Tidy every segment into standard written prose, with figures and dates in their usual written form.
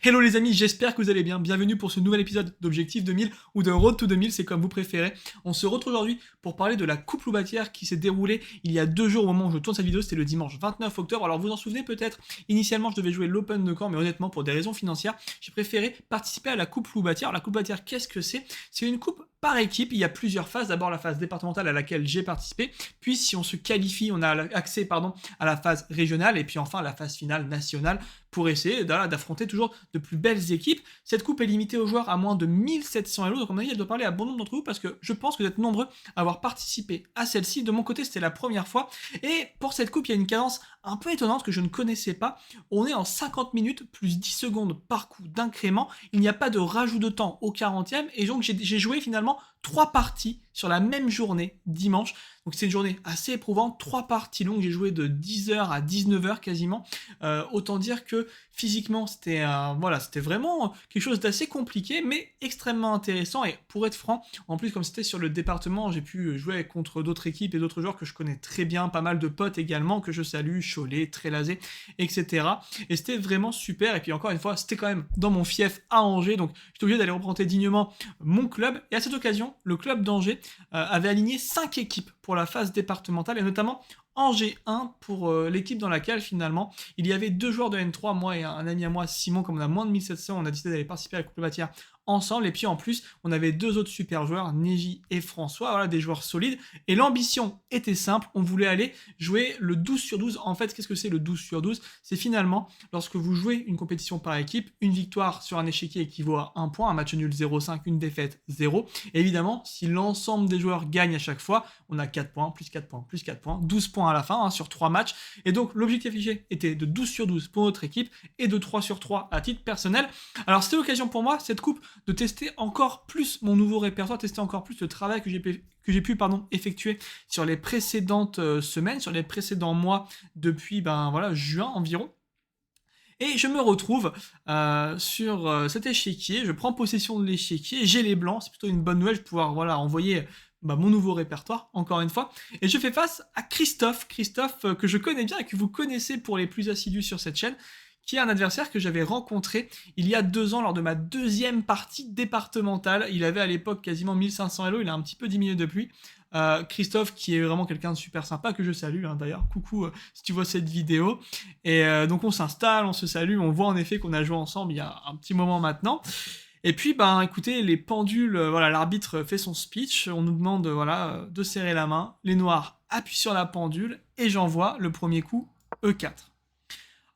Hello les amis, j'espère que vous allez bien. Bienvenue pour ce nouvel épisode d'Objectif 2000 ou de Road to 2000, c'est comme vous préférez. On se retrouve aujourd'hui pour parler de la Coupe Loubatière qui s'est déroulée il y a 2 jours au moment où je tourne cette vidéo, c'était le dimanche 29 octobre. Alors vous en souvenez peut-être, initialement je devais jouer l'Open de Caen, mais honnêtement pour des raisons financières, j'ai préféré participer à la Coupe Loubatière. La Coupe Loubatière, qu'est-ce que c'est? C'est une coupe par équipe, il y a plusieurs phases. D'abord la phase départementale à laquelle j'ai participé, puis si on se qualifie, on a accès à la phase régionale, et puis enfin la phase finale nationale pour essayer d'affronter toujours de plus belles équipes. Cette coupe est limitée aux joueurs à moins de 1700 Elo, donc à mon avis elle doit parler à bon nombre d'entre vous parce que je pense que vous êtes nombreux à avoir participé à celle-ci. De mon côté c'était la première fois, et pour cette coupe il y a une cadence un peu étonnante que je ne connaissais pas. On est en 50 minutes plus 10 secondes par coup d'incrément, il n'y a pas de rajout de temps au 40e, et donc j'ai joué finalement 3 parties sur la même journée, dimanche. Donc c'est une journée assez éprouvante, 3 parties longues, j'ai joué de 10h à 19h quasiment. Autant dire que physiquement c'était vraiment quelque chose d'assez compliqué, mais extrêmement intéressant. Et pour être franc, en plus comme c'était sur le département, j'ai pu jouer contre d'autres équipes et d'autres joueurs que je connais très bien, pas mal de potes également que je salue, Cholet, Trélazé, etc. Et c'était vraiment super. Et puis encore une fois, c'était quand même dans mon fief à Angers, donc j'étais obligé d'aller représenter dignement mon club. Et à cette occasion, le club d'Angers avait aligné 5 équipes pour la phase départementale, et notamment Angers 1 pour l'équipe dans laquelle finalement il y avait 2 joueurs de N3, moi et un ami à moi, Simon. Comme on a moins de 1700, on a décidé d'aller participer à la Coupe Loubatière ensemble, et puis en plus on avait 2 autres super joueurs, Neji et François, voilà, des joueurs solides, et l'ambition était simple, on voulait aller jouer le 12 sur 12. En fait, qu'est-ce que c'est le 12 sur 12? C'est finalement lorsque vous jouez une compétition par équipe, une victoire sur un échiquier équivaut à 1 point, un match nul 0,5, une défaite 0, et évidemment si l'ensemble des joueurs gagnent à chaque fois, on a 4 points, plus 4 points, plus 4 points, 12 points à la fin, sur 3 matchs, et donc l'objectif affiché était de 12 sur 12 pour notre équipe, et de 3 sur 3 à titre personnel. Alors c'était l'occasion pour moi, cette coupe, de tester encore plus mon nouveau répertoire, tester encore plus le travail que j'ai pu effectuer sur les précédentes semaines, sur les précédents mois, depuis juin environ. Et je me retrouve sur cet échiquier, je prends possession de l'échiquier, j'ai les blancs, c'est plutôt une bonne nouvelle, je vais pouvoir envoyer mon nouveau répertoire, encore une fois. Et je fais face à Christophe, que je connais bien et que vous connaissez pour les plus assidus sur cette chaîne, qui est un adversaire que j'avais rencontré il y a 2 ans lors de ma 2e partie départementale. Il avait à l'époque quasiment 1500 Elo, il a un petit peu diminué depuis. Christophe, qui est vraiment quelqu'un de super sympa, que je salue d'ailleurs, coucou si tu vois cette vidéo. Et donc on s'installe, on se salue, on voit en effet qu'on a joué ensemble il y a un petit moment maintenant. Et puis écoutez, les pendules, l'arbitre fait son speech, on nous demande de serrer la main, les noirs appuient sur la pendule, et j'envoie le premier coup E4.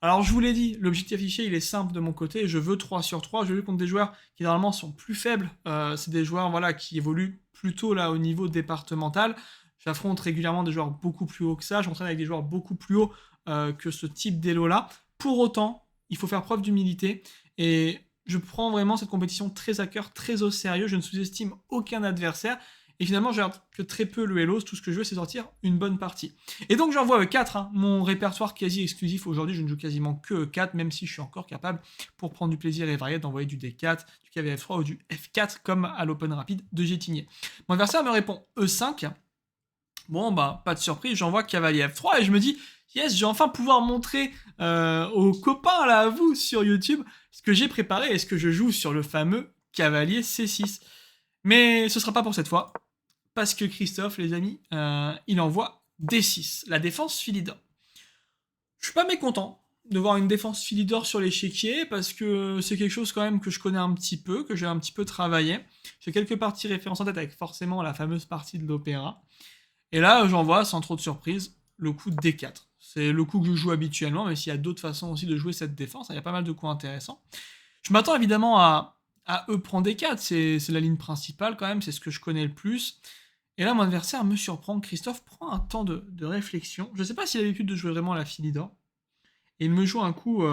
Alors je vous l'ai dit, l'objectif affiché il est simple de mon côté, je veux 3 sur 3, je joue contre des joueurs qui normalement sont plus faibles, c'est des joueurs qui évoluent plutôt au niveau départemental. J'affronte régulièrement des joueurs beaucoup plus hauts que ça, j'entraîne avec des joueurs beaucoup plus hauts que ce type d'élo là. Pour autant, il faut faire preuve d'humilité, et je prends vraiment cette compétition très à cœur, très au sérieux, je ne sous-estime aucun adversaire. Et finalement, je regarde que très peu le Hello, tout ce que je veux, c'est sortir une bonne partie. Et donc, j'envoie E4, mon répertoire quasi exclusif. Aujourd'hui, je ne joue quasiment que E4, même si je suis encore capable, pour prendre du plaisir et varier, d'envoyer du D4, du KVF3 ou du F4, comme à l'Open Rapide de Gétigné. Mon adversaire me répond E5. Bon, pas de surprise, j'envoie cavalier F3, et je me dis, yes, je vais enfin pouvoir montrer aux copains, à vous, sur YouTube, ce que j'ai préparé et ce que je joue sur le fameux cavalier C6. Mais ce sera pas pour cette fois, parce que Christophe, les amis, il envoie D6, la défense Philidor. Je suis pas mécontent de voir une défense Philidor sur l'échiquier, parce que c'est quelque chose quand même que je connais un petit peu, que j'ai un petit peu travaillé. J'ai quelques parties références en tête avec forcément la fameuse partie de l'opéra. Et là, j'envoie, sans trop de surprise, le coup de D4. C'est le coup que je joue habituellement, mais s'il y a d'autres façons aussi de jouer cette défense, il y a pas mal de coups intéressants. Je m'attends évidemment à E prend D4, c'est la ligne principale quand même, c'est ce que je connais le plus. Et là, mon adversaire me surprend, Christophe prend un temps de réflexion. Je ne sais pas s'il a l'habitude de jouer vraiment la Philidor. Et il me joue un coup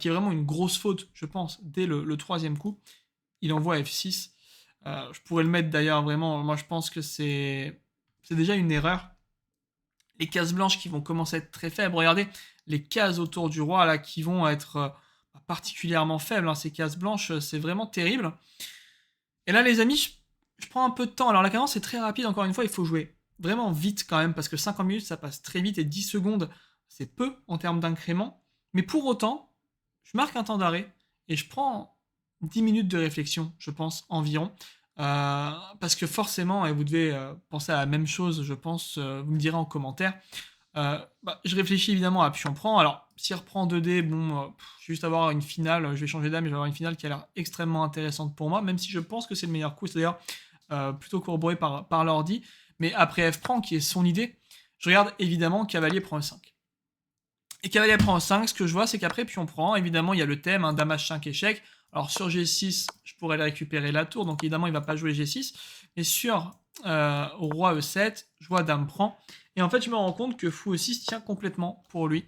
qui est vraiment une grosse faute, je pense, dès le 3e coup. Il envoie F6. Je pourrais le mettre d'ailleurs vraiment, moi je pense que c'est déjà une erreur. Les cases blanches qui vont commencer à être très faibles. Regardez, les cases autour du roi là qui vont être particulièrement faibles. Ces cases blanches, c'est vraiment terrible. Et là, les amis, je prends un peu de temps. Alors la cadence est très rapide, encore une fois, il faut jouer vraiment vite quand même, parce que 50 minutes, ça passe très vite, et 10 secondes, c'est peu en termes d'incrément. Mais pour autant, je marque un temps d'arrêt, et je prends 10 minutes de réflexion, je pense, environ. Parce que forcément, et vous devez penser à la même chose, je pense, vous me direz en commentaire. Je réfléchis évidemment à pion prend. Alors, s'il reprend 2D, bon, je vais juste avoir une finale, je vais changer d'âme et je vais avoir une finale qui a l'air extrêmement intéressante pour moi, même si je pense que c'est le meilleur coup, c'est-à-dire plutôt corroboré par l'ordi. Mais après F prend, qui est son idée, je regarde évidemment cavalier prend E5. Et cavalier prend E5, ce que je vois, c'est qu'après pion prend, évidemment, il y a le thème, dame H5 échec. Alors sur G6, je pourrais le récupérer la tour, donc évidemment, il va pas jouer G6. Mais sur roi E7, je vois dame prend. Et en fait, je me rends compte que fou E6 tient complètement pour lui.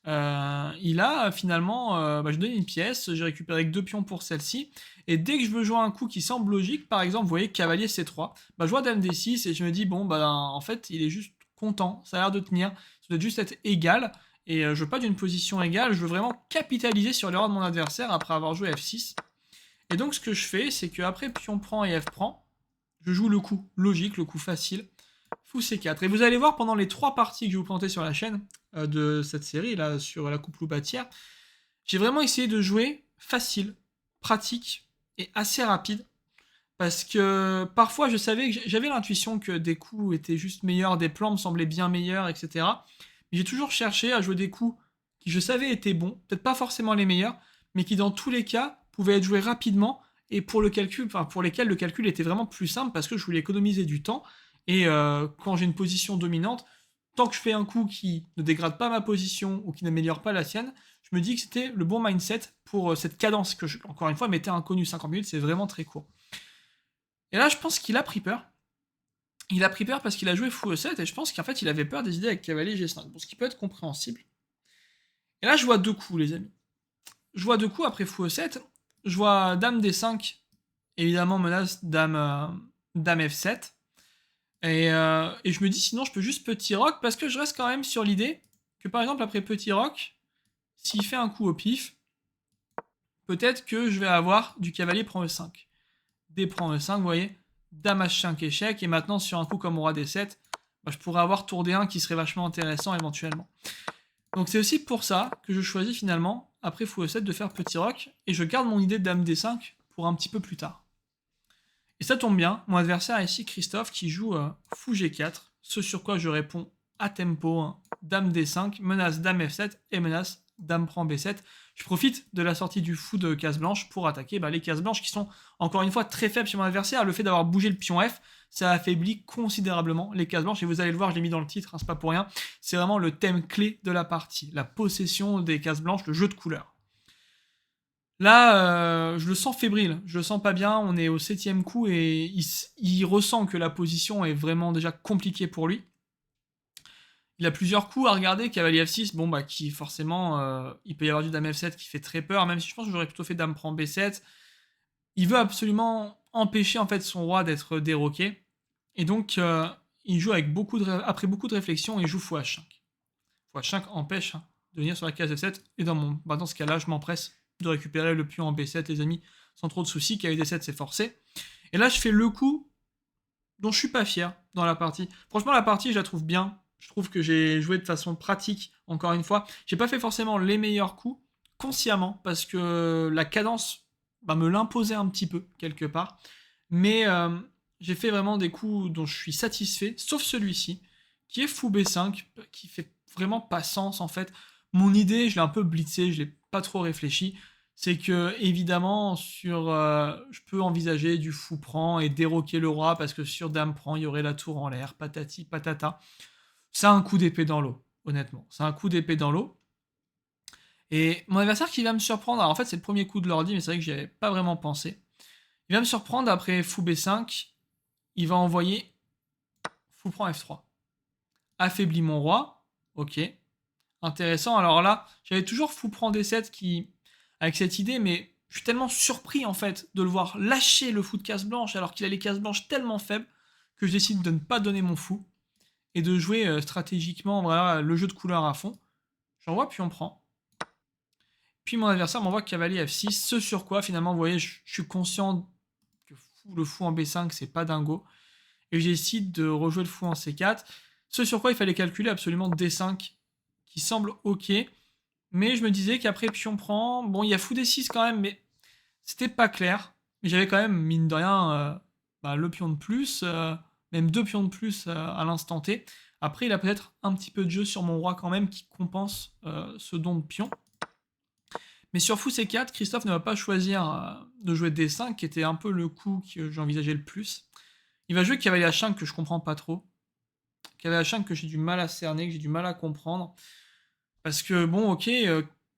Il a finalement, je donne une pièce, j'ai récupéré que 2 pions pour celle-ci. Et dès que je veux jouer un coup qui semble logique, par exemple, vous voyez, cavalier C3, je vois dame D6 et je me dis, bon, en fait, il est juste content, ça a l'air de tenir, ça doit juste être égal. Et je veux pas d'une position égale, je veux vraiment capitaliser sur l'erreur de mon adversaire après avoir joué F6. Et donc ce que je fais, c'est qu'après pion prend et F prend, je joue le coup logique, le coup facile, fou C4. Et vous allez voir pendant les 3 parties que je vais vous planter sur la chaîne de cette série, là, sur la coupe loubatière, j'ai vraiment essayé de jouer facile, pratique et assez rapide. Parce que parfois je savais que j'avais l'intuition que des coups étaient juste meilleurs, des plans me semblaient bien meilleurs, etc. Mais j'ai toujours cherché à jouer des coups qui je savais étaient bons, peut-être pas forcément les meilleurs, mais qui dans tous les cas pouvaient être joués rapidement et pour lesquels le calcul était vraiment plus simple parce que je voulais économiser du temps. Et quand j'ai une position dominante, tant que je fais un coup qui ne dégrade pas ma position ou qui n'améliore pas la sienne, je me dis que c'était le bon mindset pour cette cadence que, encore une fois, m'était inconnue. 50 minutes, c'est vraiment très court. Et là, je pense qu'il a pris peur. Il a pris peur parce qu'il a joué fou E7 et je pense qu'en fait, il avait peur des idées avec cavalier G5. Bon, ce qui peut être compréhensible. Et là, je vois 2 coups, les amis. Je vois 2 coups après fou E7. Je vois dame D5, évidemment menace dame F7. Et je me dis, sinon, je peux juste petit roc parce que je reste quand même sur l'idée que, par exemple, après petit roc, s'il fait un coup au pif, peut-être que je vais avoir du cavalier prend E5. D prend E5, vous voyez, dame H5 échec, et maintenant sur un coup comme roi D7, je pourrais avoir tour D1 qui serait vachement intéressant éventuellement. Donc c'est aussi pour ça que je choisis finalement, après fou E7, de faire petit roc, et je garde mon idée de dame D5 pour un petit peu plus tard. Et ça tombe bien, mon adversaire est ici Christophe qui joue fou G4, ce sur quoi je réponds à tempo, dame D5, menace dame F7 et menace dame prend B7. Je profite de la sortie du fou de case blanche pour attaquer les cases blanches qui sont encore une fois très faibles chez mon adversaire. Le fait d'avoir bougé le pion F, ça affaiblit considérablement les cases blanches et vous allez le voir, je l'ai mis dans le titre, c'est pas pour rien. C'est vraiment le thème clé de la partie, la possession des cases blanches, le jeu de couleurs. Là, je le sens fébrile, je le sens pas bien, on est au 7ème coup et il ressent que la position est vraiment déjà compliquée pour lui. Il a plusieurs coups à regarder, cavalier F6, qui forcément, il peut y avoir du dame F7 qui fait très peur, même si je pense que j'aurais plutôt fait dame prend B7. Il veut absolument empêcher en fait son roi d'être déroqué, et donc il joue avec après beaucoup de réflexion, il joue fou H5. Fou H5 empêche de venir sur la case F7, et dans ce cas-là, je m'empresse de récupérer le pion en B7, les amis, sans trop de soucis, cavalier D7 c'est forcé. Et là, je fais le coup dont je suis pas fier dans la partie. Franchement, la partie, je la trouve bien. Je trouve que j'ai joué de façon pratique, encore une fois. J'ai pas fait forcément les meilleurs coups, consciemment, parce que la cadence me l'imposait un petit peu, quelque part. Mais j'ai fait vraiment des coups dont je suis satisfait, sauf celui-ci, qui est fou B5, qui fait vraiment pas sens, en fait. Mon idée, je l'ai un peu blitzé, je l'ai pas trop réfléchi. C'est que, évidemment, je peux envisager du fou prend et déroquer le roi, parce que sur dame prend, il y aurait la tour en l'air, patati patata. C'est un coup d'épée dans l'eau, honnêtement. C'est un coup d'épée dans l'eau. Et mon adversaire qui va me surprendre, alors en fait c'est le premier coup de l'ordi, mais c'est vrai que j'y avais pas vraiment pensé. Il va me surprendre après fou B5, il va envoyer fou prend F3. Affaiblit mon roi, ok. Intéressant, alors là, j'avais toujours fou prend D7 avec cette idée, mais je suis tellement surpris en fait de le voir lâcher le fou de case blanche alors qu'il a les cases blanches tellement faibles que je décide de ne pas donner mon fou et de jouer stratégiquement le jeu de couleurs à fond. J'envoie puis on prend. Puis mon adversaire m'envoie cavalier F6, ce sur quoi finalement, vous voyez, je suis conscient que le fou en B5 c'est pas dingo, et je décide de rejouer le fou en C4, ce sur quoi il fallait calculer absolument D5, qui semble ok, mais je me disais qu'après pion prend, il y a fou D6 quand même, mais C'était pas clair, mais j'avais quand même, mine de rien, le pion de plus, même 2 pions de plus à l'instant T. Après, il a peut-être un petit peu de jeu sur mon roi quand même qui compense ce don de pion. Mais sur fou C4, Christophe ne va pas choisir de jouer D5, qui était un peu le coup que j'envisageais le plus. Il va jouer cavalier H5 que je comprends pas trop. Cavalier H5 que j'ai du mal à cerner, que j'ai du mal à comprendre. Parce que bon, ok,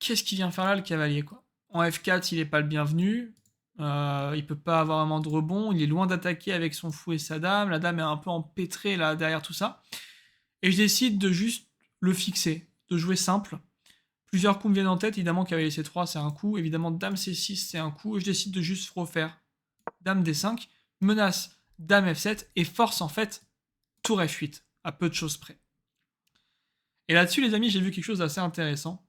qu'est-ce qu'il vient faire là le cavalier quoi? En F4, il est pas le bienvenu. Il peut pas avoir vraiment de rebond. Il est loin d'attaquer avec son fou et sa dame. La dame est un peu empêtrée là derrière tout ça. Et je décide de juste le fixer, de jouer simple. Plusieurs coups me viennent en tête. Évidemment, cavalier C3, c'est un coup. Évidemment, dame C6, c'est un coup. Et je décide de juste refaire dame D5, menace dame F7 et force en fait tour F8, à peu de choses près. Et là-dessus, les amis, j'ai vu quelque chose d'assez intéressant.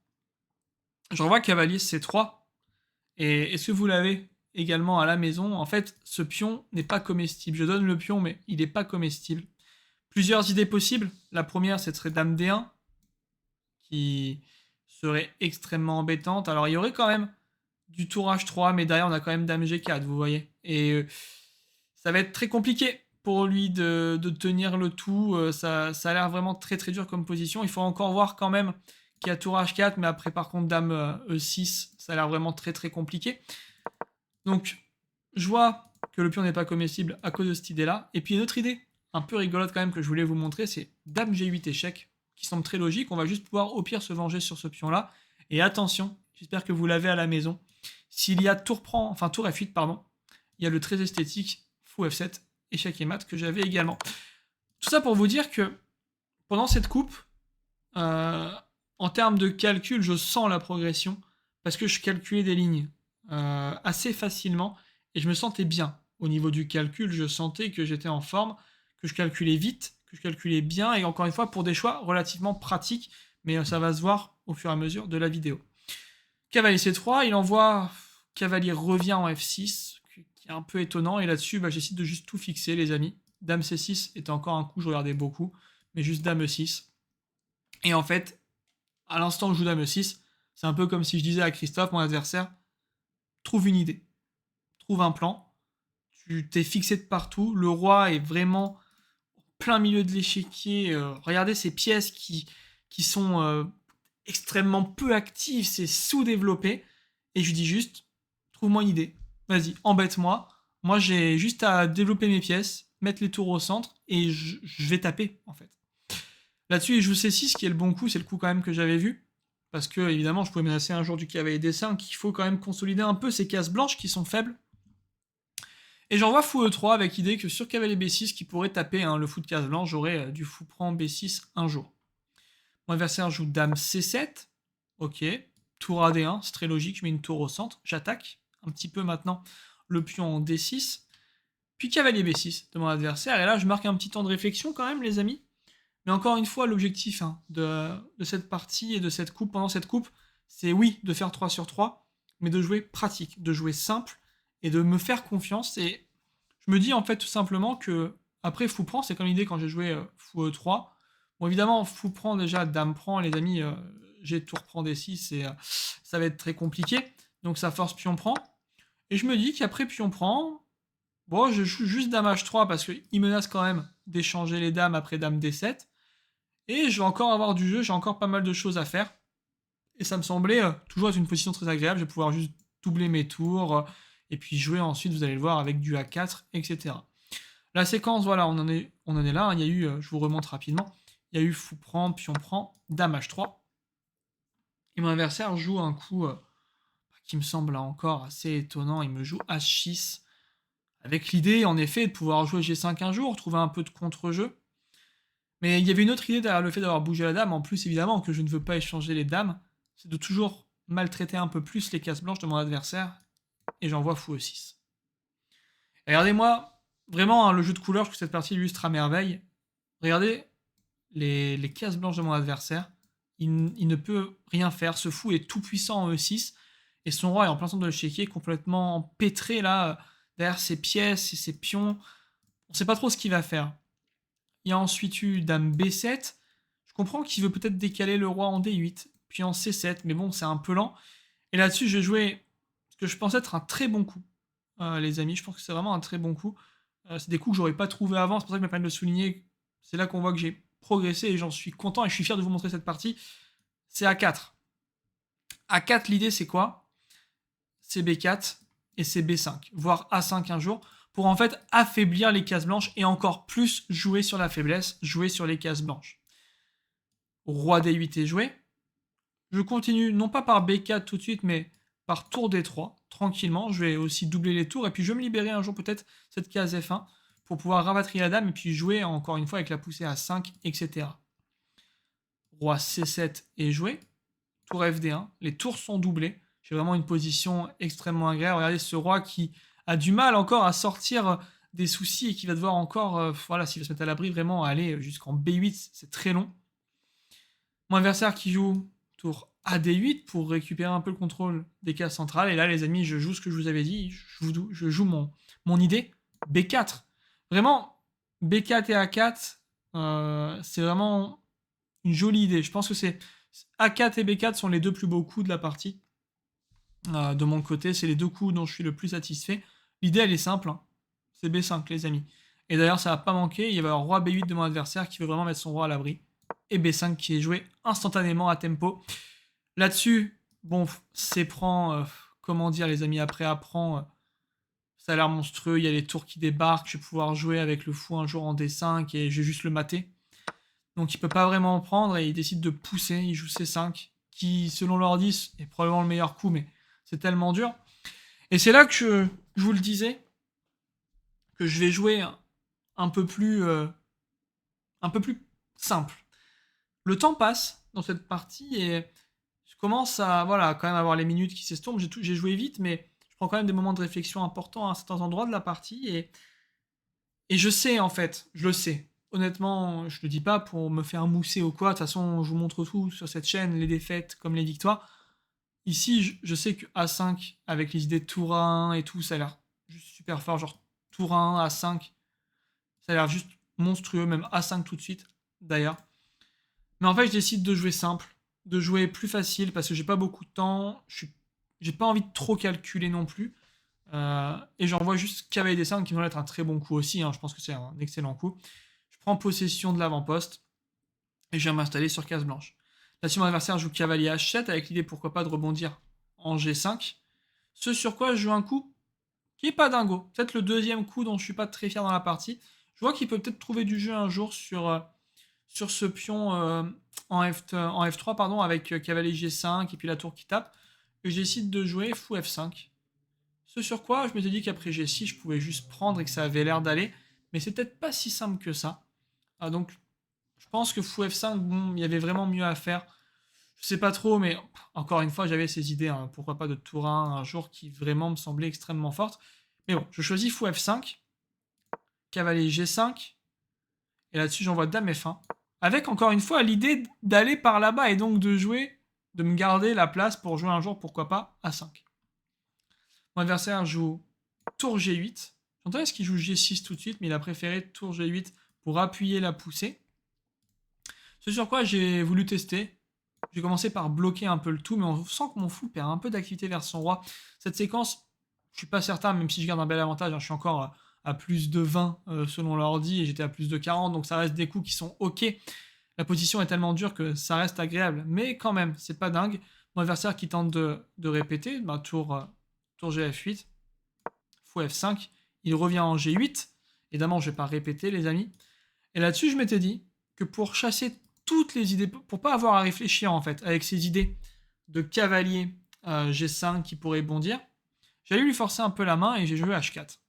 Je revois cavalier C3. Et est-ce que vous l'avez également à la maison? En fait, ce pion n'est pas comestible. Je donne le pion, mais il n'est pas comestible. Plusieurs idées possibles. La première, ce serait dame D1, qui serait extrêmement embêtante. Alors, il y aurait quand même du tour H3, mais derrière, on a quand même dame G4, vous voyez. Et ça va être très compliqué pour lui de tenir le tout. Ça a l'air vraiment très très dur comme position. Il faut encore voir quand même qu'il y a tour H4, mais après, par contre, dame E6, ça a l'air vraiment très très compliqué. Donc, je vois que le pion n'est pas comestible à cause de cette idée-là. Et puis, une autre idée, un peu rigolote quand même, que je voulais vous montrer, c'est dame G8 échec, qui semble très logique. On va juste pouvoir au pire se venger sur ce pion-là. Et attention, j'espère que vous l'avez à la maison. S'il y a tour F8, pardon, il y a le très esthétique fou F7, échec et mat que j'avais également. Tout ça pour vous dire que pendant cette coupe, en termes de calcul, je sens la progression parce que je calculais des lignes assez facilement et je me sentais bien au niveau du calcul. Je sentais que j'étais en forme, que je calculais vite, que je calculais bien et encore une fois pour des choix relativement pratiques, mais ça va se voir au fur et à mesure de la vidéo. Cavalier C3, il envoie cavalier revient en F6, qui est un peu étonnant et là-dessus j'essaie de juste tout fixer les amis. Dame C6 était encore un coup, je regardais beaucoup, mais juste dame E6. Et en fait, à l'instant où je joue dame E6, c'est un peu comme si je disais à Christophe, mon adversaire, trouve une idée, trouve un plan, tu t'es fixé de partout, le roi est vraiment en plein milieu de l'échiquier, regardez ces pièces qui sont extrêmement peu actives, c'est sous-développé, et je lui dis juste, trouve-moi une idée, vas-y, embête-moi, moi j'ai juste à développer mes pièces, mettre les tours au centre, et je vais taper, en fait. Là-dessus, il joue C6, qui est le bon coup, c'est le coup quand même que j'avais vu. Parce que, évidemment, je pouvais menacer un jour du cavalier D5, qu'il faut quand même consolider un peu ces cases blanches qui sont faibles. Et j'envoie fou E3 avec l'idée que sur cavalier B6, qui pourrait taper le fou de case blanche, j'aurais du fou prend B6 un jour. Mon adversaire joue dame C7. Ok. Tour AD1, c'est très logique, je mets une tour au centre. J'attaque un petit peu maintenant le pion en D6. Puis cavalier B6 de mon adversaire. Et là, je marque un petit temps de réflexion quand même, les amis. Mais encore une fois, l'objectif de cette partie et de cette coupe, pendant cette coupe, c'est oui, de faire 3 sur 3, mais de jouer pratique, de jouer simple et de me faire confiance. Et je me dis en fait tout simplement que après fou prend, c'est comme l'idée quand j'ai joué fou E3. Bon, évidemment, fou prend déjà, dame prend, les amis, j'ai tour prend D6 et ça va être très compliqué. Donc ça force pion prend. Et je me dis qu'après pion prend, bon, je joue juste dame H3 parce qu'il menace quand même d'échanger les dames après dame D7. Et je vais encore avoir du jeu, j'ai encore pas mal de choses à faire. Et ça me semblait toujours être une position très agréable. Je vais pouvoir juste doubler mes tours et puis jouer ensuite, vous allez le voir, avec du A4, etc. La séquence, voilà, on en est là. Il y a eu, je vous remonte rapidement, il y a eu fou prend, pion prend, dame H3. Et mon adversaire joue un coup qui me semble là encore assez étonnant. Il me joue H6 avec l'idée, en effet, de pouvoir jouer G5 un jour, trouver un peu de contre-jeu. Mais il y avait une autre idée derrière le fait d'avoir bougé la dame, en plus évidemment que je ne veux pas échanger les dames, c'est de toujours maltraiter un peu plus les cases blanches de mon adversaire, et j'envoie fou E6. Regardez-moi, vraiment le jeu de couleurs que cette partie illustre à merveille. Regardez les cases blanches de mon adversaire, il ne peut rien faire, ce fou est tout puissant en E6, et son roi est en plein centre de l'échiquier, complètement empêtré là, derrière ses pièces et ses pions, on ne sait pas trop ce qu'il va faire. Il y a ensuite eu dame B7. Je comprends qu'il veut peut-être décaler le roi en D8, puis en C7, mais bon, c'est un peu lent. Et là-dessus, je vais jouer ce que je pense être un très bon coup, les amis. Je pense que c'est vraiment un très bon coup. C'est des coups que j'aurais pas trouvé avant, c'est pour ça que je me permets de le souligner. C'est là qu'on voit que j'ai progressé et j'en suis content et je suis fier de vous montrer cette partie. C'est A4. A4, l'idée c'est quoi? C'est B4 et c'est B5, voire A5 un jour, pour en fait affaiblir les cases blanches et encore plus jouer sur la faiblesse, jouer sur les cases blanches. Roi D8 est joué. Je continue, non pas par B4 tout de suite, mais par tour D3, tranquillement. Je vais aussi doubler les tours, et puis je vais me libérer un jour peut-être cette case F1 pour pouvoir rapatrier la dame, et puis jouer encore une fois avec la poussée à 5, etc. Roi C7 est joué. Tour FD1, les tours sont doublés. J'ai vraiment une position extrêmement agréable. Regardez ce roi qui a du mal encore à sortir des soucis et qui va devoir encore, voilà, s'il va se mettre à l'abri, vraiment aller jusqu'en B8, c'est très long. Mon adversaire qui joue tour AD8 pour récupérer un peu le contrôle des cases centrales. Et là, les amis, je joue ce que je vous avais dit. Je joue mon idée B4. Vraiment, B4 et A4, c'est vraiment une jolie idée. Je pense que c'est A4 et B4 sont les deux plus beaux coups de la partie. De mon côté, c'est les deux coups dont je suis le plus satisfait. L'idée, elle est simple. Hein. C'est B5, les amis. Et d'ailleurs, ça va pas manquer. Il va y avoir roi B8 de mon adversaire qui veut vraiment mettre son roi à l'abri. Et B5 qui est joué instantanément à tempo. Là-dessus, bon, c'est prend, comment dire les amis, après apprend, ça a l'air monstrueux, il y a les tours qui débarquent, je vais pouvoir jouer avec le fou un jour en D5 et je vais juste le mater. Donc il peut pas vraiment en prendre et il décide de pousser, il joue C5, qui selon leur 10 est probablement le meilleur coup, mais c'est tellement dur. Et c'est là que je vous le disais, que je vais jouer un peu plus simple. Le temps passe dans cette partie et je commence à voilà, quand même avoir les minutes qui s'estompent. J'ai joué vite, mais je prends quand même des moments de réflexion importants à certains endroits de la partie. Et je sais, en fait, je le sais. Honnêtement, je le dis pas pour me faire mousser ou quoi. De toute façon, je vous montre tout sur cette chaîne, les défaites comme les victoires. Ici, je sais que A5, avec les idées de tour A1 et tout, ça a l'air juste super fort. Genre tour A1, A5, ça a l'air juste monstrueux, même A5 tout de suite, d'ailleurs. Mais en fait, je décide de jouer simple, de jouer plus facile parce que j'ai pas beaucoup de temps. J'ai pas envie de trop calculer non plus. Et j'envoie juste cavalier D5 qui va être un très bon coup aussi. Hein, je pense que c'est un excellent coup. Je prends possession de l'avant-poste et je viens m'installer sur case blanche. Là-dessus, mon adversaire joue cavalier H7 avec l'idée pourquoi pas de rebondir en G5. Ce sur quoi je joue un coup qui est pas dingo. Peut-être le deuxième coup dont je suis pas très fier dans la partie. Je vois qu'il peut peut-être trouver du jeu un jour sur ce pion en F3 pardon, avec cavalier G5 et puis la tour qui tape. Et je décide de jouer fou F5. Ce sur quoi je m'étais dit qu'après G6, je pouvais juste prendre et que ça avait l'air d'aller. Mais c'est peut-être pas si simple que ça. Donc je pense que fou F5, bon, il y avait vraiment mieux à faire. Je sais pas trop, mais encore une fois, j'avais ces idées, hein, pourquoi pas de tour 1 un jour qui vraiment me semblait extrêmement forte. Mais bon, je choisis fou F5, cavalier G5, et là-dessus j'envoie dame F1. Avec encore une fois l'idée d'aller par là-bas et donc de jouer, de me garder la place pour jouer un jour, pourquoi pas, A5. Mon adversaire joue tour G8. J'entendais ce qu'il joue G6 tout de suite, mais il a préféré tour G8 pour appuyer la poussée. Ce sur quoi j'ai voulu tester. J'ai commencé par bloquer un peu le tout, mais on sent que mon fou perd un peu d'activité vers son roi. Cette séquence, je suis pas certain, même si je garde un bel avantage, hein, je suis encore à plus de 20 selon l'ordi et j'étais à plus de 40, donc ça reste des coups qui sont ok. La position est tellement dure que ça reste agréable, mais quand même, c'est pas dingue. Mon adversaire qui tente de répéter, tour GF8, fou F5, il revient en G8. Évidemment, je vais pas répéter, les amis. Et là-dessus, je m'étais dit que pour chasser toutes les idées, pour pas avoir à réfléchir en fait, avec ces idées de cavalier G5 qui pourrait bondir, j'allais lui forcer un peu la main et j'ai joué H4.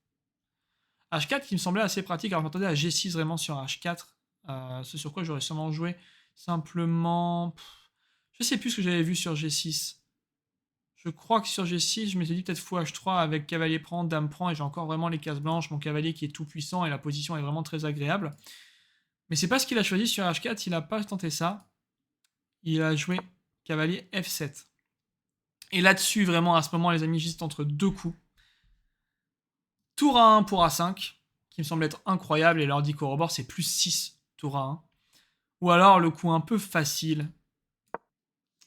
H4 qui me semblait assez pratique, alors je m'attendais à G6 vraiment sur H4, ce sur quoi j'aurais sûrement joué simplement... Je sais plus ce que j'avais vu sur G6. Je crois que sur G6, je m'étais dit peut-être fou H3 avec cavalier prend, dame prend, et j'ai encore vraiment les cases blanches, mon cavalier qui est tout puissant et la position est vraiment très agréable. Mais c'est pas ce qu'il a choisi sur H4, il a pas tenté ça. Il a joué cavalier F7. Et là-dessus, vraiment, à ce moment, les amis, j'hésite entre deux coups. Tour A1 pour A5, qui me semble être incroyable, et l'ordi corrobore, c'est plus 6 tour A1. Ou alors le coup un peu facile,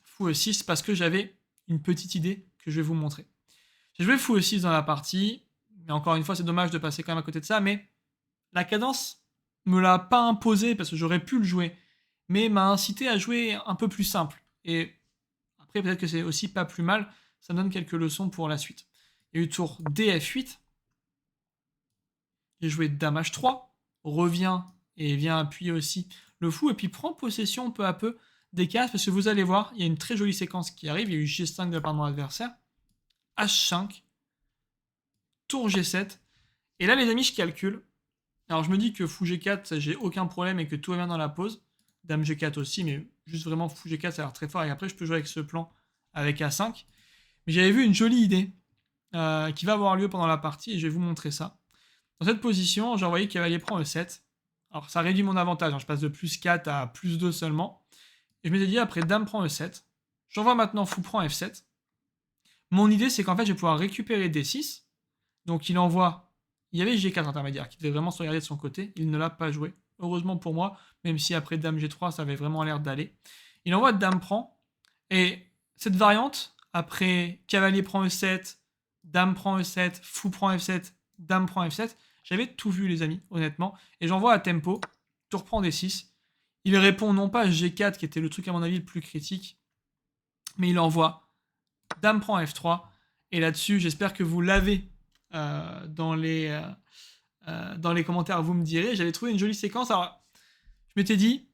fou E6, parce que j'avais une petite idée que je vais vous montrer. J'ai joué fou aussi dans la partie, mais encore une fois, c'est dommage de passer quand même à côté de ça, mais la cadence me l'a pas imposé parce que j'aurais pu le jouer, mais m'a incité à jouer un peu plus simple. Et après, peut-être que c'est aussi pas plus mal, ça me donne quelques leçons pour la suite. Il y a eu tour DF8, j'ai joué Dame H3, revient et vient appuyer aussi le fou, et puis prend possession peu à peu des cases, parce que vous allez voir, il y a une très jolie séquence qui arrive, il y a eu G5 de la part de mon adversaire, H5, tour G7, et là les amis je calcule, alors je me dis que fou G4 j'ai aucun problème et que tout va bien dans la pause, Dame G4 aussi, mais juste vraiment fou G4 ça a l'air très fort, et après je peux jouer avec ce plan avec A5, mais j'avais vu une jolie idée qui va avoir lieu pendant la partie, et je vais vous montrer ça. Dans cette position, j'ai envoyé cavalier prend E7. Alors ça réduit mon avantage, hein. Je passe de plus 4 à plus 2 seulement. Et je m'étais dit après dame prend E7. J'envoie maintenant fou prend F7. Mon idée c'est qu'en fait je vais pouvoir récupérer D6. Donc il envoie... Il y avait G4 intermédiaire qui devait vraiment se regarder de son côté. Il ne l'a pas joué. Heureusement pour moi, même si après dame G3 ça avait vraiment l'air d'aller. Il envoie dame prend. Et cette variante, après cavalier prend E7, dame prend E7, fou prend F7, dame prend F7, j'avais tout vu les amis, honnêtement. Et j'envoie à tempo, tour prend D6. Il répond non pas à G4 qui était le truc à mon avis le plus critique, mais il envoie dame prend F3. Et là-dessus, j'espère que vous l'avez dans les commentaires, vous me direz. J'avais trouvé une jolie séquence. Alors, je m'étais dit,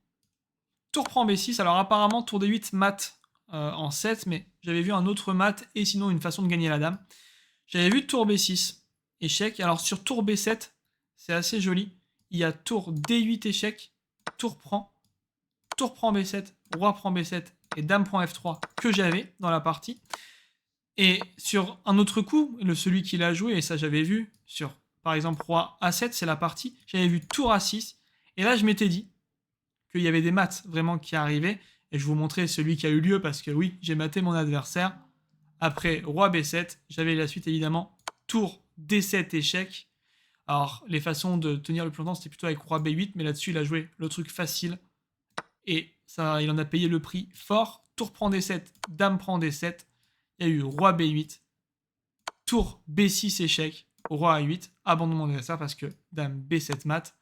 tour prend B6. Alors apparemment, tour D8 mat en 7, mais j'avais vu un autre mat et sinon une façon de gagner la dame. J'avais vu tour B6, échec. Alors sur tour B7, c'est assez joli. Il y a tour D8 échec, tour prend B7, roi prend B7 et dame prend F3 que j'avais dans la partie. Et sur un autre coup, celui qui l'a joué, et ça j'avais vu, sur par exemple roi A7, c'est la partie, j'avais vu tour A6, et là je m'étais dit qu'il y avait des maths vraiment qui arrivaient, et je vous montrais celui qui a eu lieu, parce que oui, j'ai maté mon adversaire. Après roi B7, j'avais la suite évidemment, tour D7 échec. Alors les façons de tenir le plus longtemps c'était plutôt avec roi B8, mais là-dessus il a joué le truc facile, et ça, il en a payé le prix fort. Tour prend D7, dame prend D7, il y a eu roi B8, tour B6 échec, roi A8, abandon mon adversaire parce que dame B7 mat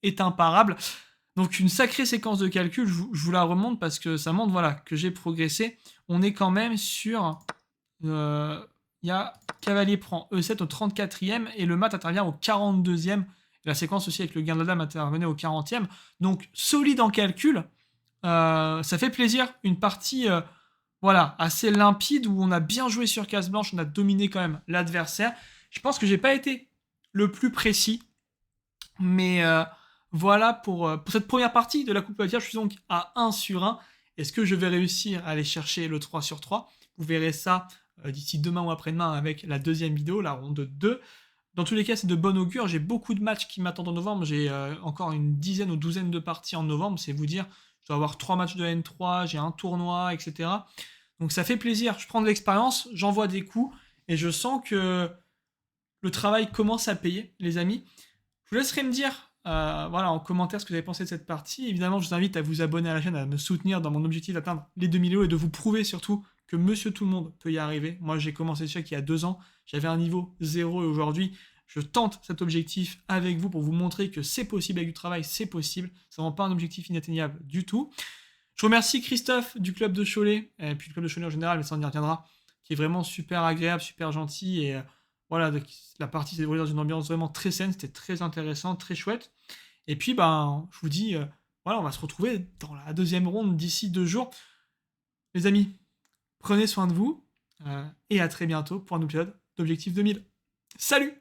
est imparable. Donc une sacrée séquence de calcul, je vous la remonte parce que ça montre voilà, que j'ai progressé. On est quand même sur... Il y a cavalier prend E7 au 34e et le mat intervient au 42e. La séquence aussi avec le gain de la dame intervenait au 40e. Donc solide en calcul, ça fait plaisir. Une partie voilà, assez limpide où on a bien joué sur case blanche, on a dominé quand même l'adversaire. Je pense que j'ai pas été le plus précis, mais voilà pour cette première partie de la Coupe Platia. Je suis donc à 1 sur 1. Est-ce que je vais réussir à aller chercher le 3 sur 3 ? Vous verrez ça d'ici demain ou après-demain avec la deuxième vidéo, la ronde 2. Dans tous les cas, c'est de bon augure. J'ai beaucoup de matchs qui m'attendent en novembre. J'ai encore une dizaine ou douzaine de parties en novembre. C'est vous dire, je dois avoir 3 matchs de N3, j'ai un tournoi, etc. Donc ça fait plaisir. Je prends de l'expérience, j'envoie des coups et je sens que le travail commence à payer, les amis. Je vous laisserai me dire voilà, en commentaire ce que vous avez pensé de cette partie. Évidemment, je vous invite à vous abonner à la chaîne, à me soutenir dans mon objectif d'atteindre les 2000 € et de vous prouver surtout que Monsieur Tout le Monde peut y arriver. Moi, j'ai commencé ce il y a 2 ans. J'avais un niveau 0 et aujourd'hui, je tente cet objectif avec vous pour vous montrer que c'est possible avec du travail, c'est possible. C'est vraiment pas un objectif inatteignable du tout. Je remercie Christophe du club de Cholet, et puis le club de Cholet en général, mais ça on y reviendra, qui est vraiment super agréable, super gentil, et voilà, la partie s'est déroulée dans une ambiance vraiment très saine, c'était très intéressant, très chouette. Et puis, ben, je vous dis, voilà, on va se retrouver dans la deuxième ronde d'ici 2 jours. Les amis, prenez soin de vous, et à très bientôt pour un nouvel épisode d'Objectif 2000. Salut!